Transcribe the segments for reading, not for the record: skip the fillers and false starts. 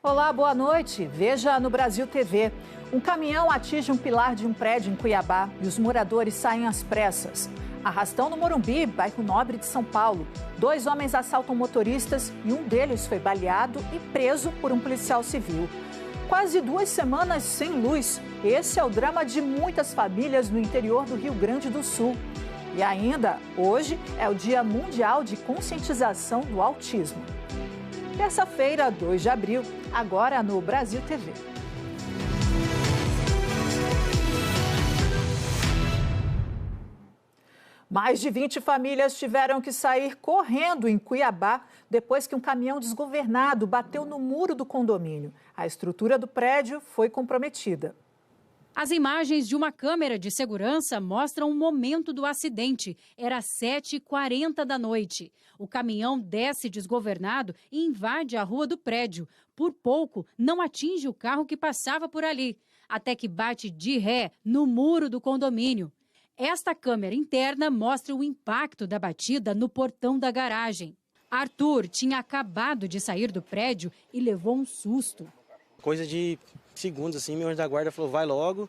Olá, boa noite. Veja no Brasil TV. Um caminhão atinge um pilar de um prédio em Cuiabá e os moradores saem às pressas. Arrastão no Morumbi, bairro Nobre de São Paulo. 2 homens assaltam motoristas e um deles foi baleado e preso por um policial civil. Quase 2 semanas sem luz. Esse é o drama de muitas famílias no interior do Rio Grande do Sul. E ainda, hoje é o Dia Mundial de Conscientização do Autismo. Terça-feira, 2 de abril, agora no Brasil TV. Mais de 20 famílias tiveram que sair correndo em Cuiabá depois que um caminhão desgovernado bateu no muro do condomínio. A estrutura do prédio foi comprometida. As imagens de uma câmera de segurança mostram o momento do acidente. Era 7h40 da noite. O caminhão desce desgovernado e invade a rua do prédio. Por pouco, não atinge o carro que passava por ali, até que bate de ré no muro do condomínio. Esta câmera interna mostra o impacto da batida no portão da garagem. Arthur tinha acabado de sair do prédio e levou um susto. Coisa de segundos, assim, meu anjo da guarda falou, vai logo.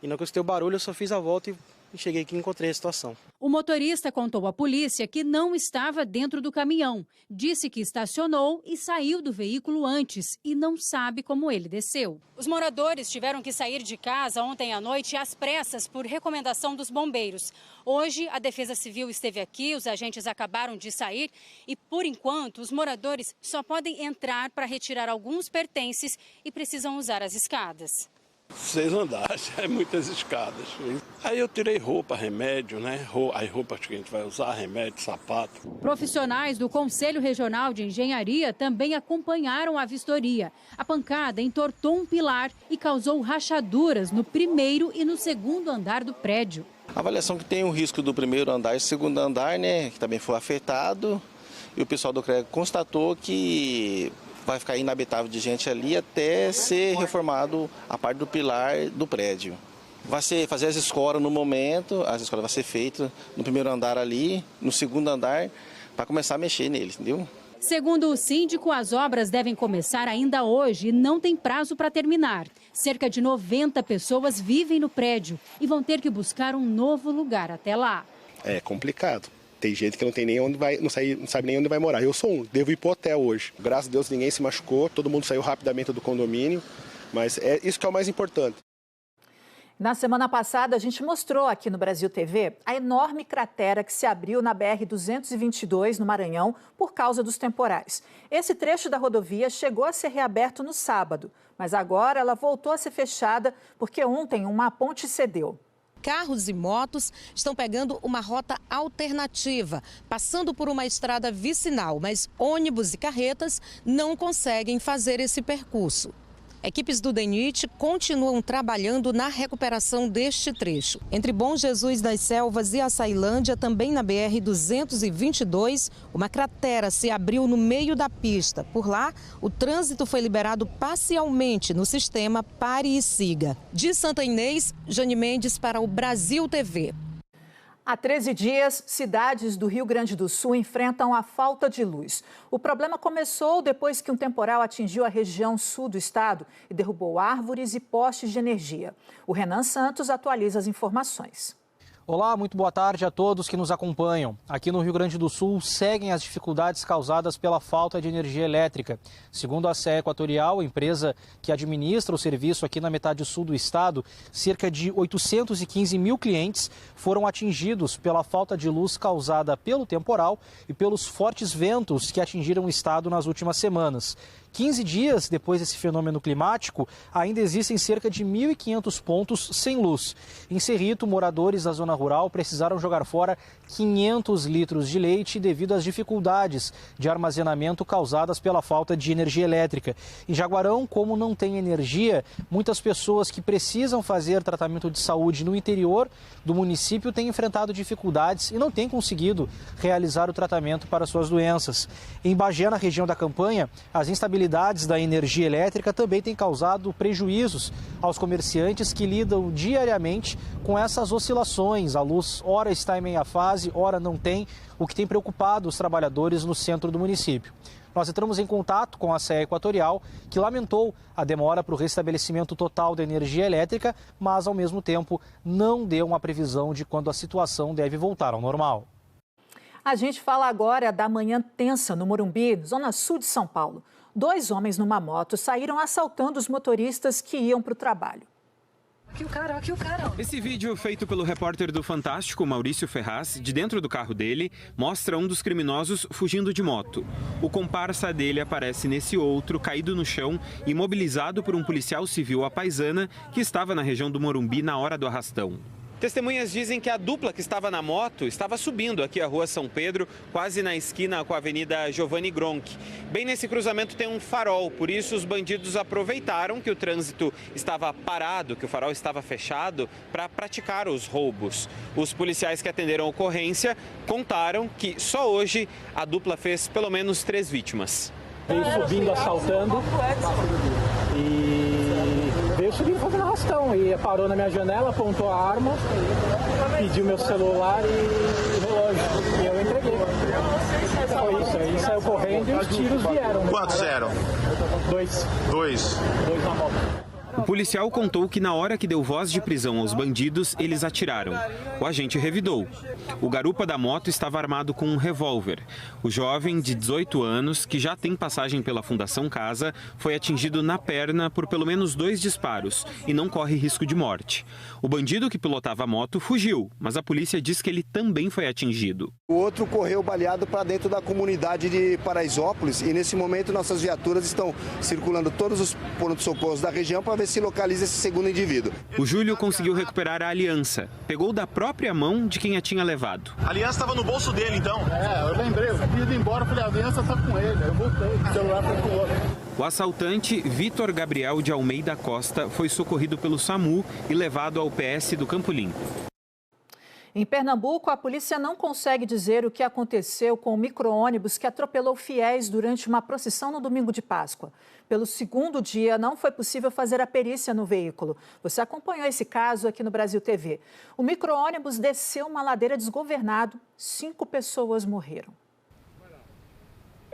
E na hora que eu escutei o barulho, eu só fiz a volta e cheguei aqui e encontrei a situação. O motorista contou à polícia que não estava dentro do caminhão. Disse que estacionou e saiu do veículo antes e não sabe como ele desceu. Os moradores tiveram que sair de casa ontem à noite às pressas por recomendação dos bombeiros. Hoje, a Defesa Civil esteve aqui, os agentes acabaram de sair e, por enquanto, os moradores só podem entrar para retirar alguns pertences e precisam usar as escadas. 6 andares, muitas escadas. Aí eu tirei roupa, remédio, né? As roupas que a gente vai usar, remédio, sapato. Profissionais do Conselho Regional de Engenharia também acompanharam a vistoria. A pancada entortou um pilar e causou rachaduras no primeiro e no segundo andar do prédio. A avaliação que tem o risco do primeiro andar e segundo andar, né, que também foi afetado. E o pessoal do CREG constatou que vai ficar inabitável de gente ali até ser reformado a parte do pilar do prédio. Vai fazer as escoras no momento, as escoras vão ser feitas no primeiro andar ali, no segundo andar, para começar a mexer nele, entendeu? Segundo o síndico, as obras devem começar ainda hoje e não tem prazo para terminar. Cerca de 90 pessoas vivem no prédio e vão ter que buscar um novo lugar até lá. É complicado. Tem gente que não tem nem onde vai, não sabe nem onde vai morar. Eu sou um, devo ir pro hotel hoje. Graças a Deus ninguém se machucou, todo mundo saiu rapidamente do condomínio, mas é isso que é o mais importante. Na semana passada, a gente mostrou aqui no Brasil TV a enorme cratera que se abriu na BR-222, no Maranhão, por causa dos temporais. Esse trecho da rodovia chegou a ser reaberto no sábado, mas agora ela voltou a ser fechada porque ontem uma ponte cedeu. Carros e motos estão pegando uma rota alternativa, passando por uma estrada vicinal, mas ônibus e carretas não conseguem fazer esse percurso. Equipes do DENIT continuam trabalhando na recuperação deste trecho. Entre Bom Jesus das Selvas e Açailândia, também na BR-222, uma cratera se abriu no meio da pista. Por lá, o trânsito foi liberado parcialmente no sistema Pare e Siga. De Santa Inês, Jane Mendes para o Brasil TV. Há 13 dias, cidades do Rio Grande do Sul enfrentam a falta de luz. O problema começou depois que um temporal atingiu a região sul do estado e derrubou árvores e postes de energia. O Renan Santos atualiza as informações. Olá, muito boa tarde a todos que nos acompanham. Aqui no Rio Grande do Sul seguem as dificuldades causadas pela falta de energia elétrica. Segundo a CE Equatorial, empresa que administra o serviço aqui na metade sul do estado, cerca de 815 mil clientes foram atingidos pela falta de luz causada pelo temporal e pelos fortes ventos que atingiram o estado nas últimas semanas. 15 dias depois desse fenômeno climático, ainda existem cerca de 1.500 pontos sem luz. Em Cerrito, moradores da zona rural precisaram jogar fora 500 litros de leite devido às dificuldades de armazenamento causadas pela falta de energia elétrica. Em Jaguarão, como não tem energia, muitas pessoas que precisam fazer tratamento de saúde no interior do município têm enfrentado dificuldades e não têm conseguido realizar o tratamento para suas doenças. Em Bagé, na região da Campanha, as instabilidades da energia elétrica também têm causado prejuízos aos comerciantes que lidam diariamente com essas oscilações. A luz ora está em meia fase, ora não tem, o que tem preocupado os trabalhadores no centro do município. Nós entramos em contato com a CE Equatorial, que lamentou a demora para o restabelecimento total da energia elétrica, mas, ao mesmo tempo, não deu uma previsão de quando a situação deve voltar ao normal. A gente fala agora da manhã tensa no Morumbi, zona sul de São Paulo. 2 homens numa moto saíram assaltando os motoristas que iam para o trabalho. Aqui o cara. Esse vídeo feito pelo repórter do Fantástico, Maurício Ferraz, de dentro do carro dele, mostra um dos criminosos fugindo de moto. O comparsa dele aparece nesse outro, caído no chão, imobilizado por um policial civil à paisana que estava na região do Morumbi na hora do arrastão. Testemunhas dizem que a dupla que estava na moto estava subindo aqui a rua São Pedro, quase na esquina com a Avenida Giovanni Gronchi. Bem nesse cruzamento tem um farol, por isso os bandidos aproveitaram que o trânsito estava parado, que o farol estava fechado, para praticar os roubos. Os policiais que atenderam a ocorrência contaram que só hoje a dupla fez pelo menos 3 vítimas. Veio subindo, assaltando e veio subindo fazendo arrastão. E parou na minha janela, apontou a arma, pediu meu celular e relógio. E eu entreguei. Foi isso. Aí saiu correndo e os tiros vieram. Quantos eram? 2. 2 na moto. O policial contou que na hora que deu voz de prisão aos bandidos, eles atiraram. O agente revidou. O garupa da moto estava armado com um revólver. O jovem, de 18 anos, que já tem passagem pela Fundação Casa, foi atingido na perna por pelo menos 2 disparos e não corre risco de morte. O bandido que pilotava a moto fugiu, mas a polícia diz que ele também foi atingido. O outro correu baleado para dentro da comunidade de Paraisópolis e nesse momento nossas viaturas estão circulando todos os pronto-socorros da região para ver se localiza esse segundo indivíduo. O Júlio conseguiu recuperar a aliança. Pegou da própria mão de quem a tinha levado. A aliança estava no bolso dele, então? Eu lembrei. Eu fui indo embora, falei, a aliança está com ele. Eu voltei. O celular foi com o outro. O assaltante, Vitor Gabriel de Almeida Costa, foi socorrido pelo SAMU e levado ao PS do Campo Limpo. Em Pernambuco, a polícia não consegue dizer o que aconteceu com o micro-ônibus que atropelou fiéis durante uma procissão no domingo de Páscoa. Pelo segundo dia, não foi possível fazer a perícia no veículo. Você acompanhou esse caso aqui no Brasil TV. O micro-ônibus desceu uma ladeira desgovernado, 5 pessoas morreram.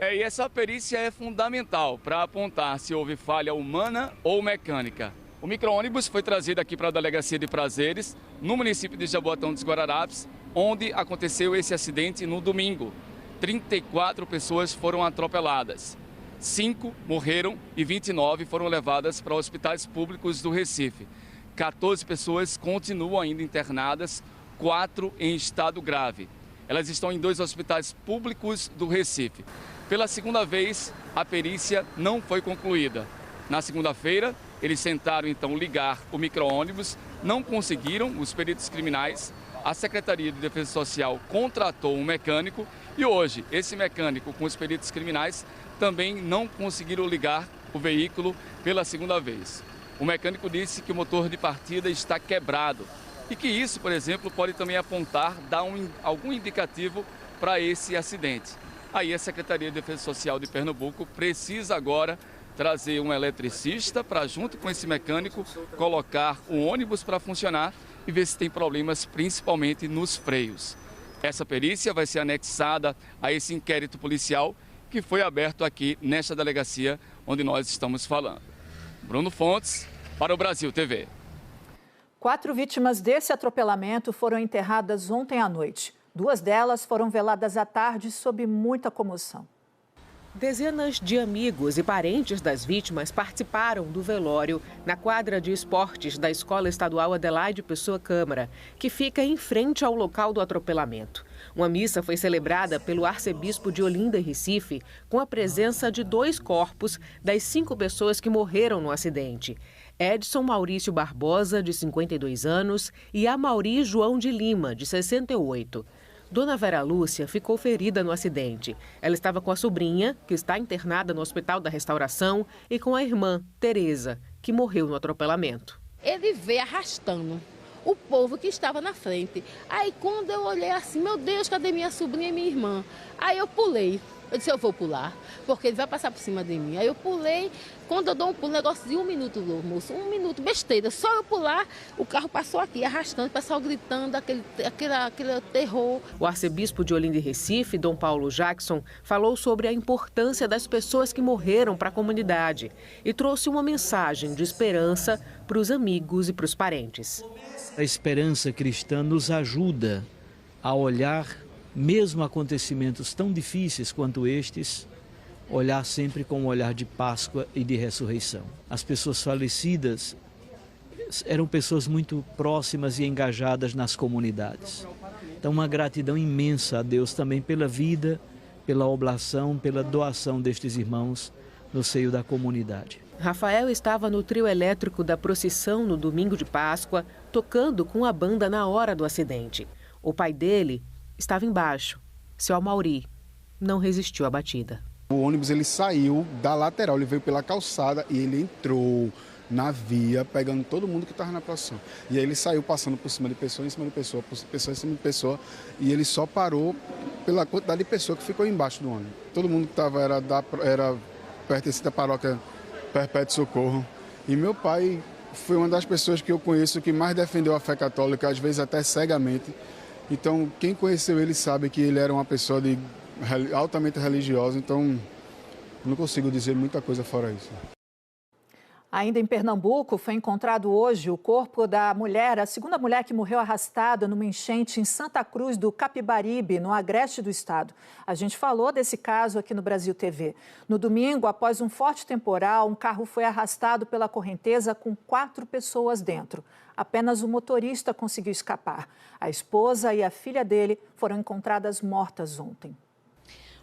E essa perícia é fundamental para apontar se houve falha humana ou mecânica. O micro-ônibus foi trazido aqui para a Delegacia de Prazeres, no município de Jaboatão dos Guararapes, onde aconteceu esse acidente no domingo. 34 pessoas foram atropeladas. 5 morreram e 29 foram levadas para hospitais públicos do Recife. 14 pessoas continuam ainda internadas, 4 em estado grave. Elas estão em 2 hospitais públicos do Recife. Pela segunda vez, a perícia não foi concluída. Na segunda-feira, eles tentaram então ligar o micro-ônibus, não conseguiram, os peritos criminais. A Secretaria de Defesa Social contratou um mecânico e hoje esse mecânico com os peritos criminais também não conseguiram ligar o veículo pela segunda vez. O mecânico disse que o motor de partida está quebrado e que isso, por exemplo, pode também apontar, dar algum indicativo para esse acidente. Aí a Secretaria de Defesa Social de Pernambuco precisa agora trazer um eletricista para, junto com esse mecânico, colocar o ônibus para funcionar e ver se tem problemas, principalmente nos freios. Essa perícia vai ser anexada a esse inquérito policial que foi aberto aqui nesta delegacia onde nós estamos falando. Bruno Fontes, para o Brasil TV. 4 vítimas desse atropelamento foram enterradas ontem à noite. 2 delas foram veladas à tarde sob muita comoção. Dezenas de amigos e parentes das vítimas participaram do velório na quadra de esportes da Escola Estadual Adelaide Pessoa Câmara, que fica em frente ao local do atropelamento. Uma missa foi celebrada pelo arcebispo de Olinda e Recife, com a presença de 2 corpos das 5 pessoas que morreram no acidente. Edson Maurício Barbosa, de 52 anos, e Amauri João de Lima, de 68. Dona Vera Lúcia ficou ferida no acidente. Ela estava com a sobrinha, que está internada no Hospital da Restauração, e com a irmã, Tereza, que morreu no atropelamento. Ele veio arrastando o povo que estava na frente. Aí quando eu olhei assim, meu Deus, cadê minha sobrinha e minha irmã? Aí eu pulei. Eu disse, eu vou pular, porque ele vai passar por cima de mim. Aí eu pulei, quando eu dou um pulo, negócio de 1 minuto, moço, 1 minuto, besteira. Só eu pular, o carro passou aqui, arrastando, o pessoal gritando, aquele terror. O arcebispo de Olinda e Recife, Dom Paulo Jackson, falou sobre a importância das pessoas que morreram para a comunidade e trouxe uma mensagem de esperança para os amigos e para os parentes. A esperança cristã nos ajuda a olhar, mesmo acontecimentos tão difíceis quanto estes, olhar sempre com um olhar de Páscoa e de ressurreição. As pessoas falecidas eram pessoas muito próximas e engajadas nas comunidades. Então, uma gratidão imensa a Deus também pela vida, pela oblação, pela doação destes irmãos no seio da comunidade. Rafael estava no trio elétrico da procissão no domingo de Páscoa, tocando com a banda na hora do acidente. O pai dele estava embaixo. Seu Amauri não resistiu à batida. O ônibus ele saiu da lateral, ele veio pela calçada e ele entrou na via, pegando todo mundo que estava na procissão. E aí ele saiu passando por cima de pessoa, em cima de pessoa, por pessoa em cima de pessoa, e ele só parou pela quantidade de pessoa que ficou embaixo do ônibus. Todo mundo que estava era pertencente à paróquia Perpétuo Socorro. E meu pai foi uma das pessoas que eu conheço que mais defendeu a fé católica, às vezes até cegamente. Então, quem conheceu ele sabe que ele era uma pessoa altamente religiosa, então não consigo dizer muita coisa fora isso. Ainda em Pernambuco, foi encontrado hoje o corpo da mulher, a segunda mulher que morreu arrastada numa enchente em Santa Cruz do Capibaribe, no agreste do estado. A gente falou desse caso aqui no Brasil TV. No domingo, após um forte temporal, um carro foi arrastado pela correnteza com 4 pessoas dentro. Apenas o motorista conseguiu escapar. A esposa e a filha dele foram encontradas mortas ontem.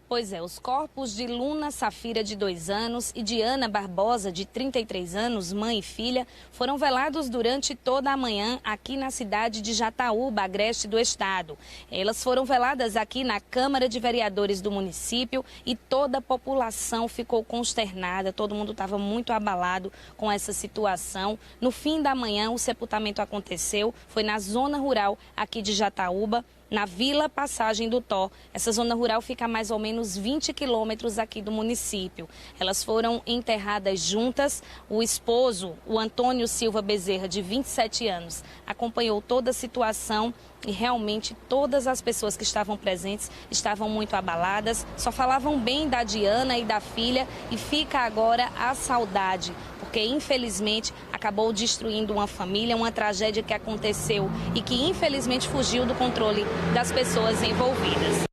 Pois é, os corpos de Luna Safira, de 2 anos, e de Ana Barbosa, de 33 anos, mãe e filha, foram velados durante toda a manhã aqui na cidade de Jataúba, agreste do estado. Elas foram veladas aqui na Câmara de Vereadores do município e toda a população ficou consternada, todo mundo estava muito abalado com essa situação. No fim da manhã, o sepultamento aconteceu, foi na zona rural aqui de Jataúba, na Vila Passagem do Tó. Essa zona rural fica a mais ou menos 20 quilômetros aqui do município. Elas foram enterradas juntas. O esposo, o Antônio Silva Bezerra, de 27 anos, acompanhou toda a situação e realmente todas as pessoas que estavam presentes estavam muito abaladas. Só falavam bem da Diana e da filha e fica agora a saudade, porque infelizmente acabou destruindo uma família, uma tragédia que aconteceu e que infelizmente fugiu do controle das pessoas envolvidas.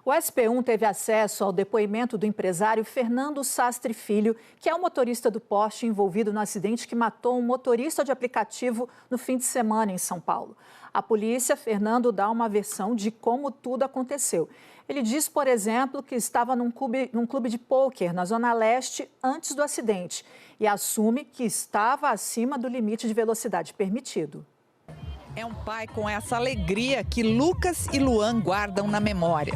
O SP1 teve acesso ao depoimento do empresário Fernando Sastre Filho, que é o motorista do Porsche envolvido no acidente que matou um motorista de aplicativo no fim de semana em São Paulo. A polícia, Fernando, dá uma versão de como tudo aconteceu. Ele diz, por exemplo, que estava num clube de pôquer na Zona Leste antes do acidente e assume que estava acima do limite de velocidade permitido. É um pai com essa alegria que Lucas e Luan guardam na memória.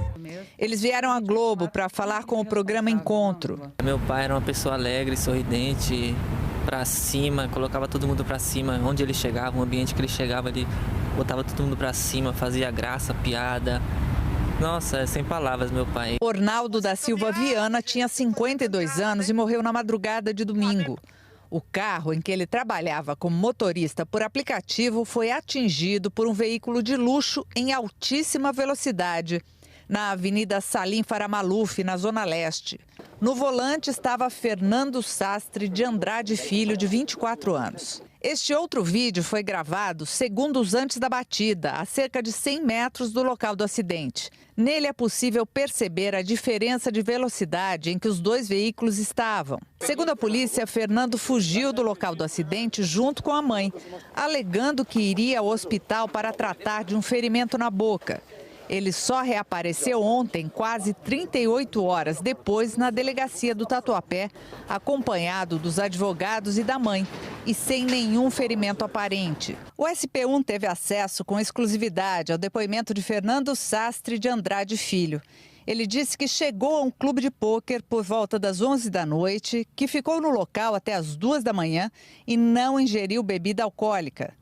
Eles vieram à Globo para falar com o programa Encontro. Meu pai era uma pessoa alegre, sorridente, para cima, colocava todo mundo para cima. Onde ele chegava, o ambiente que ele chegava, ele botava todo mundo para cima, fazia graça, piada. Nossa, é sem palavras, meu pai. Ornaldo da Silva Viana tinha 52 anos e morreu na madrugada de domingo. O carro em que ele trabalhava como motorista por aplicativo foi atingido por um veículo de luxo em altíssima velocidade, na Avenida Salim Faramaluf, na Zona Leste. No volante estava Fernando Sastre de Andrade Filho, de 24 anos. Este outro vídeo foi gravado segundos antes da batida, a cerca de 100 metros do local do acidente. Nele é possível perceber a diferença de velocidade em que os 2 veículos estavam. Segundo a polícia, Fernando fugiu do local do acidente junto com a mãe, alegando que iria ao hospital para tratar de um ferimento na boca. Ele só reapareceu ontem, quase 38 horas depois, na delegacia do Tatuapé, acompanhado dos advogados e da mãe, e sem nenhum ferimento aparente. O SP1 teve acesso com exclusividade ao depoimento de Fernando Sastre de Andrade Filho. Ele disse que chegou a um clube de pôquer por volta das 11 da noite, que ficou no local até as 2 da manhã e não ingeriu bebida alcoólica.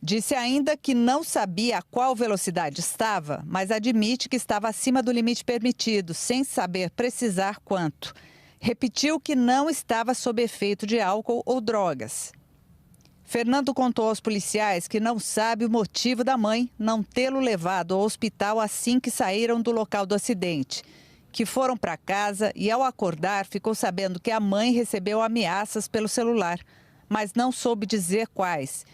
Disse ainda que não sabia a qual velocidade estava, mas admite que estava acima do limite permitido, sem saber precisar quanto. Repetiu que não estava sob efeito de álcool ou drogas. Fernando contou aos policiais que não sabe o motivo da mãe não tê-lo levado ao hospital assim que saíram do local do acidente. Que foram para casa e, ao acordar, ficou sabendo que a mãe recebeu ameaças pelo celular, mas não soube dizer quais.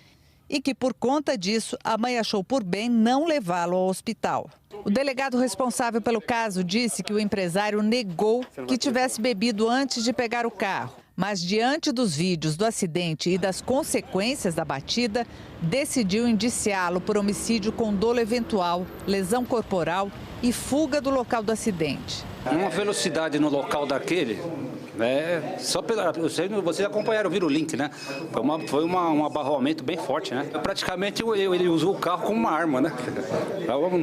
E que, por conta disso, a mãe achou por bem não levá-lo ao hospital. O delegado responsável pelo caso disse que o empresário negou que tivesse bebido antes de pegar o carro. Mas, diante dos vídeos do acidente e das consequências da batida, decidiu indiciá-lo por homicídio com dolo eventual, lesão corporal e fuga do local do acidente. Uma velocidade no local daquele, só vocês acompanharam, viram o link, né? Foi um abarroamento bem forte, né? Praticamente ele usou o carro como uma arma, né?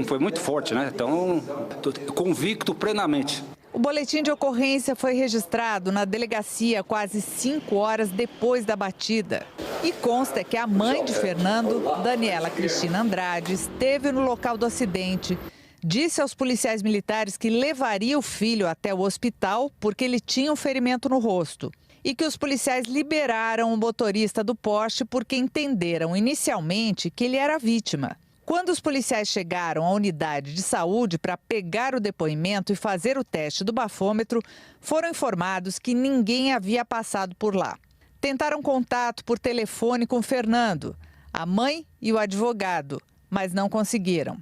Foi muito forte, né? Então, tô convicto plenamente. O boletim de ocorrência foi registrado na delegacia quase 5 horas depois da batida. E consta que a mãe de Fernando, Daniela Cristina Andrade, esteve no local do acidente. Disse aos policiais militares que levaria o filho até o hospital porque ele tinha um ferimento no rosto. E que os policiais liberaram o motorista do Porsche porque entenderam inicialmente que ele era vítima. Quando os policiais chegaram à unidade de saúde para pegar o depoimento e fazer o teste do bafômetro, foram informados que ninguém havia passado por lá. Tentaram contato por telefone com Fernando, a mãe e o advogado, mas não conseguiram.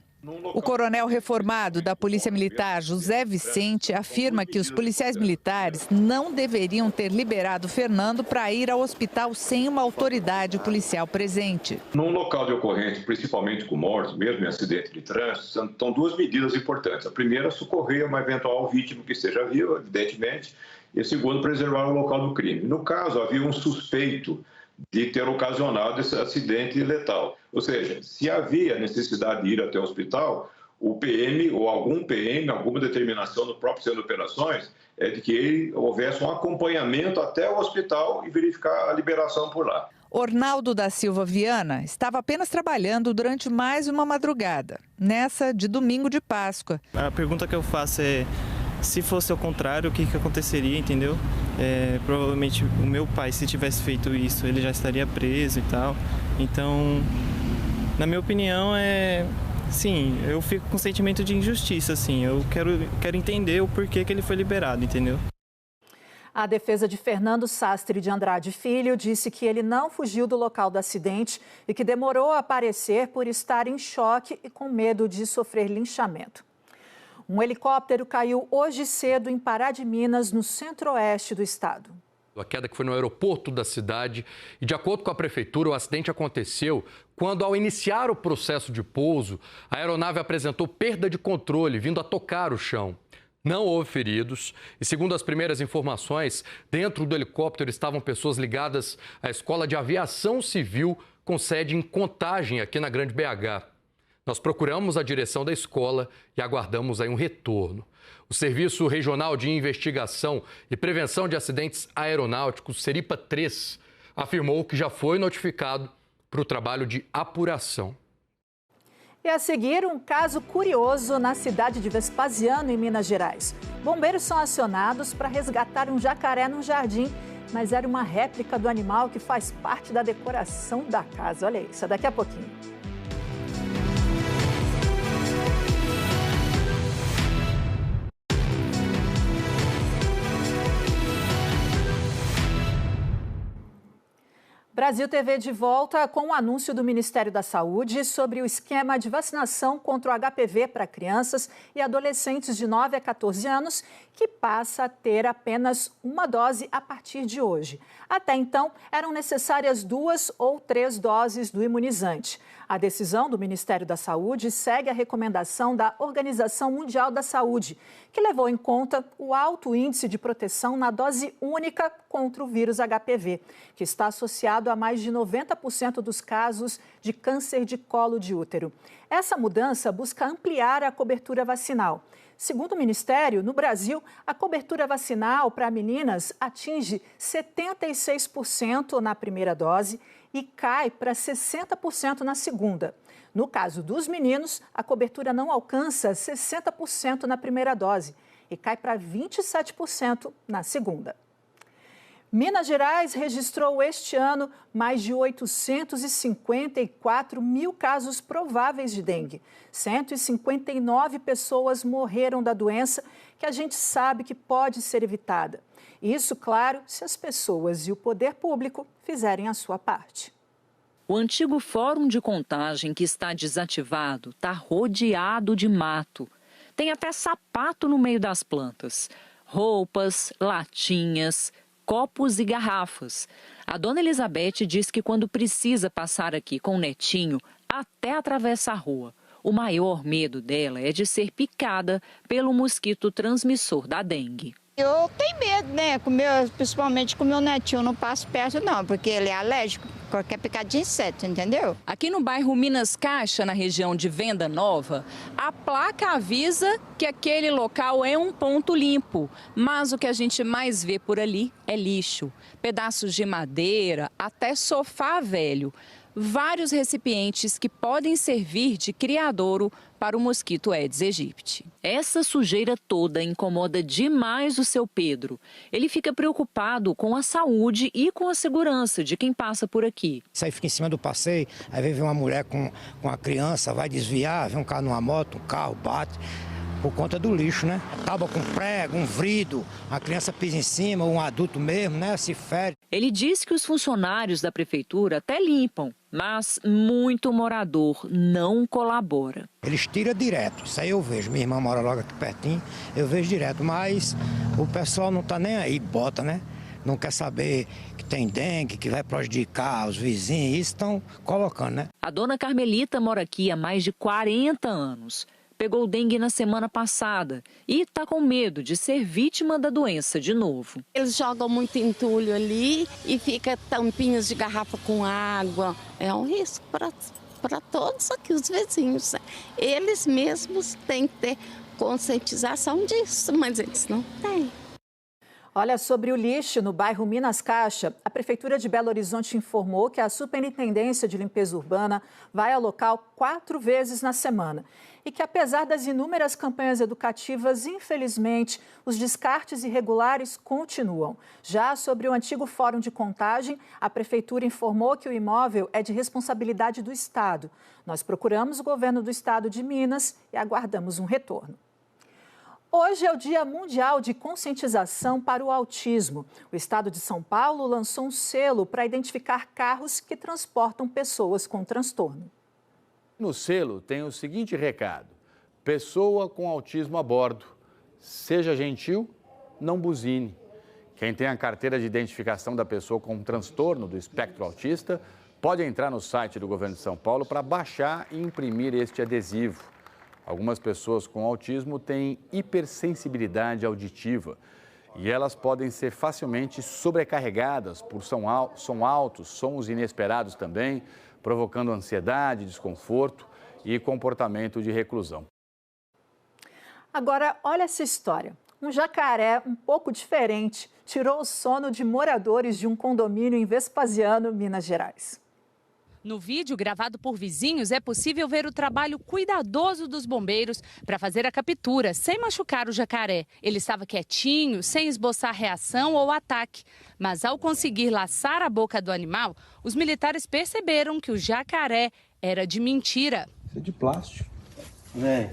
O coronel reformado da Polícia Militar, José Vicente, afirma que os policiais militares não deveriam ter liberado Fernando para ir ao hospital sem uma autoridade policial presente. Num local de ocorrência, principalmente com mortes, mesmo em acidente de trânsito, estão duas medidas importantes. A primeira, socorrer uma eventual vítima que esteja viva, evidentemente, e a segunda, preservar o local do crime. No caso, havia um suspeito de ter ocasionado esse acidente letal. Ou seja, se havia necessidade de ir até o hospital, o PM ou algum PM, alguma determinação do próprio centro de operações, é de que houvesse um acompanhamento até o hospital e verificar a liberação por lá. Ornaldo da Silva Viana estava apenas trabalhando durante mais uma madrugada, nessa de domingo de Páscoa. A pergunta que eu faço é, se fosse ao contrário, o que aconteceria, entendeu? Provavelmente o meu pai, se tivesse feito isso, ele já estaria preso e tal. Então, na minha opinião, sim, eu fico com sentimento de injustiça, assim. Eu quero entender o porquê que ele foi liberado, entendeu? A defesa de Fernando Sastre de Andrade Filho disse que ele não fugiu do local do acidente e que demorou a aparecer por estar em choque e com medo de sofrer linchamento. Um helicóptero caiu hoje cedo em Pará de Minas, no centro-oeste do estado. A queda que foi no aeroporto da cidade e, de acordo com a prefeitura, o acidente aconteceu quando, ao iniciar o processo de pouso, a aeronave apresentou perda de controle, vindo a tocar o chão. Não houve feridos e, segundo as primeiras informações, dentro do helicóptero estavam pessoas ligadas à Escola de Aviação Civil, com sede em Contagem, aqui na Grande BH. Nós procuramos a direção da escola e aguardamos aí um retorno. O Serviço Regional de Investigação e Prevenção de Acidentes Aeronáuticos, Seripa 3, afirmou que já foi notificado para o trabalho de apuração. E a seguir, um caso curioso na cidade de Vespasiano, em Minas Gerais. Bombeiros são acionados para resgatar um jacaré no jardim, mas era uma réplica do animal que faz parte da decoração da casa. Olha isso, daqui a pouquinho. Brasil TV de volta com o anúncio do Ministério da Saúde sobre o esquema de vacinação contra o HPV para crianças e adolescentes de 9 a 14 anos, que passa a ter apenas uma dose a partir de hoje. Até então, eram necessárias 2 ou 3 doses do imunizante. A decisão do Ministério da Saúde segue a recomendação da Organização Mundial da Saúde, que levou em conta o alto índice de proteção na dose única contra o vírus HPV, que está associado a mais de 90% dos casos de câncer de colo de útero. Essa mudança busca ampliar a cobertura vacinal. Segundo o Ministério, no Brasil, a cobertura vacinal para meninas atinge 76% na primeira dose e cai para 60% na segunda. No caso dos meninos, a cobertura não alcança 60% na primeira dose e cai para 27% na segunda. Minas Gerais registrou este ano mais de 854 mil casos prováveis de dengue. 159 pessoas morreram da doença, que a gente sabe que pode ser evitada. Isso, claro, se as pessoas e o poder público fizerem a sua parte. O antigo Fórum de Contagem, que está desativado, está rodeado de mato. Tem até sapato no meio das plantas. Roupas, latinhas, copos e garrafas. A dona Elizabeth diz que quando precisa passar aqui com o netinho, até atravessa a rua. O maior medo dela é de ser picada pelo mosquito transmissor da dengue. Eu tenho medo, né? Principalmente com o meu netinho, eu não passo perto não, porque ele é alérgico a qualquer picada de inseto, entendeu? Aqui no bairro Minas Caixa, na região de Venda Nova, a placa avisa que aquele local é um ponto limpo, mas o que a gente mais vê por ali é lixo, pedaços de madeira, até sofá velho. Vários recipientes que podem servir de criadouro para o mosquito Aedes aegypti. Essa sujeira toda incomoda demais o seu Pedro. Ele fica preocupado com a saúde e com a segurança de quem passa por aqui. Isso aí fica em cima do passeio, aí vem uma mulher com a criança, vai desviar, vem um carro numa moto, um carro bate. Por conta do lixo, né? Tábua com prego, um vrido, a criança pisa em cima, um adulto mesmo, né? Se fere. Ele diz que os funcionários da prefeitura até limpam, mas muito morador não colabora. Eles tiram direto, isso aí eu vejo. Minha irmã mora logo aqui pertinho, eu vejo direto, mas o pessoal não tá nem aí, bota, né? Não quer saber que tem dengue, que vai prejudicar os vizinhos, isso estão colocando, né? A dona Carmelita mora aqui há mais de 40 anos. Pegou dengue na semana passada e está com medo de ser vítima da doença de novo. Eles jogam muito entulho ali e fica tampinhas de garrafa com água. É um risco para todos aqui, os vizinhos. Eles mesmos têm que ter conscientização disso, mas eles não têm. Olha, sobre o lixo no bairro Minas Caixa, a Prefeitura de Belo Horizonte informou que a Superintendência de Limpeza Urbana vai ao local 4 vezes na semana. E que, apesar das inúmeras campanhas educativas, infelizmente, os descartes irregulares continuam. Já sobre o antigo Fórum de Contagem, a Prefeitura informou que o imóvel é de responsabilidade do Estado. Nós procuramos o governo do Estado de Minas e aguardamos um retorno. Hoje é o Dia Mundial de Conscientização para o Autismo. O Estado de São Paulo lançou um selo para identificar carros que transportam pessoas com transtorno. No selo tem o seguinte recado: pessoa com autismo a bordo, seja gentil, não buzine. Quem tem a carteira de identificação da pessoa com transtorno do espectro autista pode entrar no site do governo de São Paulo para baixar e imprimir este adesivo. Algumas pessoas com autismo têm hipersensibilidade auditiva e elas podem ser facilmente sobrecarregadas por som altos, sons inesperados também, provocando ansiedade, desconforto e comportamento de reclusão. Agora, olha essa história. Um jacaré um pouco diferente tirou o sono de moradores de um condomínio em Vespasiano, Minas Gerais. No vídeo gravado por vizinhos, é possível ver o trabalho cuidadoso dos bombeiros para fazer a captura, sem machucar o jacaré. Ele estava quietinho, sem esboçar reação ou ataque. Mas ao conseguir laçar a boca do animal, os militares perceberam que o jacaré era de mentira. Isso é de plástico.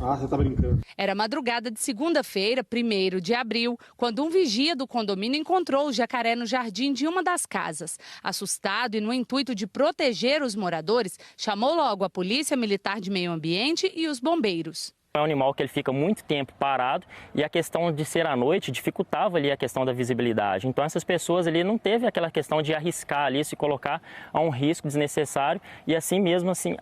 Ah, você tá brincando. Era madrugada de segunda-feira, 1º de abril, quando um vigia do condomínio encontrou o jacaré no jardim de uma das casas. Assustado e no intuito de proteger os moradores, chamou logo a Polícia Militar de Meio Ambiente e os bombeiros. É um animal que ele fica muito tempo parado e a questão de ser à noite dificultava ali a questão da visibilidade. Então essas pessoas ali não teve aquela questão de arriscar ali, se colocar a um risco desnecessário e assim mesmo assim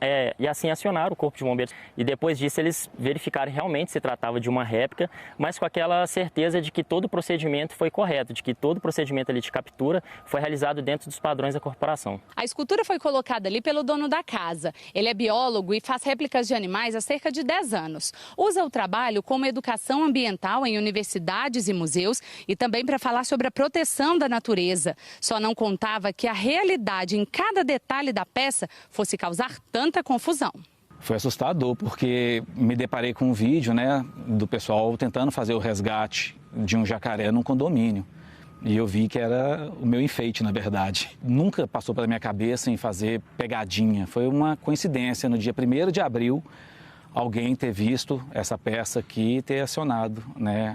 acionaram o corpo de bombeiros. E depois disso eles verificaram realmente se tratava de uma réplica, mas com aquela certeza de que todo o procedimento foi correto, de que todo o procedimento ali de captura foi realizado dentro dos padrões da corporação. A escultura foi colocada ali pelo dono da casa. Ele é biólogo e faz réplicas de animais há cerca de 10 anos. usa o trabalho como educação ambiental em universidades e museus e também para falar sobre a proteção da natureza. Só não contava que a realidade em cada detalhe da peça fosse causar tanta confusão. Foi assustador, porque me deparei com um vídeo, do pessoal tentando fazer o resgate de um jacaré num condomínio. E eu vi que era o meu enfeite, na verdade. Nunca passou pela minha cabeça em fazer pegadinha. Foi uma coincidência, no dia 1º de abril, alguém ter visto essa peça aqui e ter acionado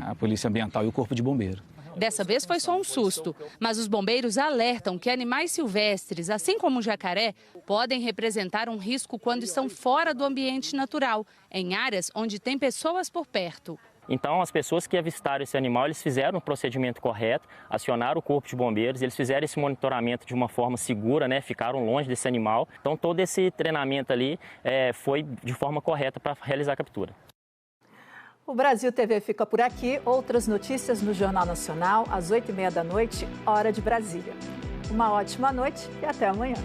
a Polícia Ambiental e o Corpo de Bombeiro. Dessa vez foi só um susto, mas os bombeiros alertam que animais silvestres, assim como o jacaré, podem representar um risco quando estão fora do ambiente natural, em áreas onde tem pessoas por perto. Então, as pessoas que avistaram esse animal, eles fizeram o procedimento correto, acionaram o Corpo de Bombeiros, eles fizeram esse monitoramento de uma forma segura, ficaram longe desse animal. Então, todo esse treinamento ali foi de forma correta para realizar a captura. O Brasil TV fica por aqui. Outras notícias no Jornal Nacional, às 8h30 da noite, hora de Brasília. Uma ótima noite e até amanhã.